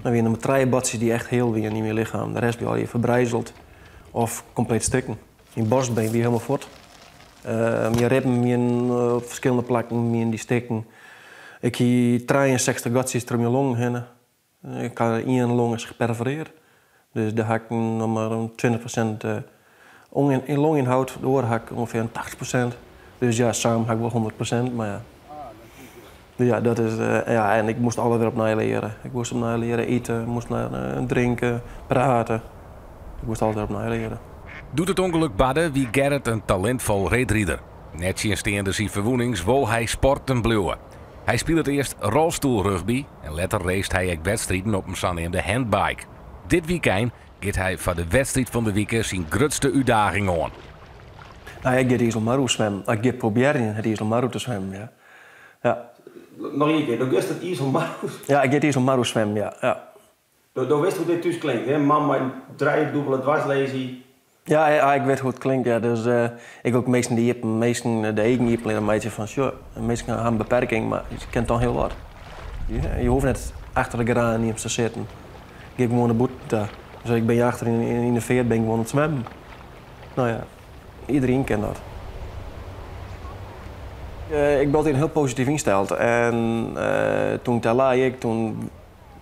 Dan weer maar 3 botjes die echt heel weer in je lichaam. De rest ben je al verbrijzeld of compleet stikken. Je borst ben je weer helemaal voort. Je ribben op verschillende plekken die stikken. Ik heb 63 gotjes door mijn long heen. Ik had 1 long is geperforeerd. Dus daar heb ik nog maar 20% in longinhoud. Door heb ik ongeveer 80%. Dus ja, samen heb ik wel 100%. Maar ja. Ja, dat is, en ik moest alles weer opnieuw leren. Ik moest opnieuw leren eten, moest drinken, praten. Ik moest alles weer opnieuw leren. Doet het ongeluk badden wie Gerrit een talentvol reetrieder. Net steende zijn verwoenings wou hij sporten blijven. Hij speelde eerst rolstoelrugby en later raced hij ook wedstrijden op een zogenaamde handbike. Dit weekend gaat hij voor de wedstrijd van de week zijn grootste uitdaging aan. Nou, ik ga IJsselmeer zwemmen. Ik ga proberen het IJsselmeer te zwemmen. Ja. Nog één keer, dan wist het IJsselmeer. Ja, ik ga IJsselmeer zwemmen, ja. Dan wist hoe dit thuis klinkt, hè? Mama, draai, dubbele dwarslezen. Ja, ik weet hoe het klinkt. Ja. Dus ik ook meesten de eigen jippen een beetje van, sure, meesten hebben een beperking, maar je kent toch heel wat. Je hoeft net achter de graan te zitten. Ik heb gewoon de boet daar. Dus ik ben achter in de veer ben ik gewoon aan het zwemmen. Nou ja, iedereen kent dat. Ik ben altijd heel positief ingesteld en toen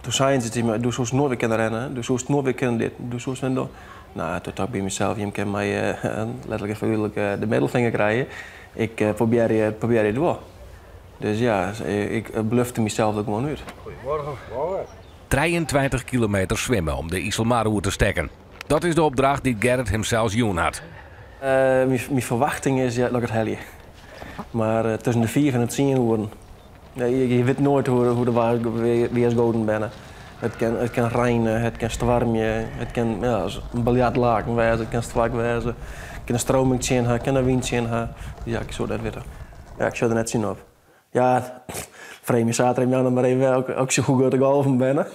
zei ze tegen me, doe zoals nooit weer kunnen rennen, doe zoals nooit weer kunnen dit, doe zoals en dat. Nou, toen dacht ik bij mezelf, je kan mij letterlijk en figuurlijk de middelvinger krijgen. Ik probeer het wel. Dus ja, ik blufte mezelf ook gewoon uit. Goedemorgen. 23 kilometer zwemmen om de IJsselmeer te stekken. Dat is de opdracht die Gerrit hemzelf joen had. Mijn verwachting is dat ik het helje. Maar tussen de 4 en het 10 uur. Je weet nooit hoe de weersgoden binnen. Het kan regnen, het kan stormen, het kan een biljartlaken wezen, het kan zwak wezen, het kan een stroming zien, het kan een wind zien. Ja, ik zou dat weten. Ja, ik zou er net zien op. Ja, vreemd zaterdag maar even ook zo goed uit de golven binnen.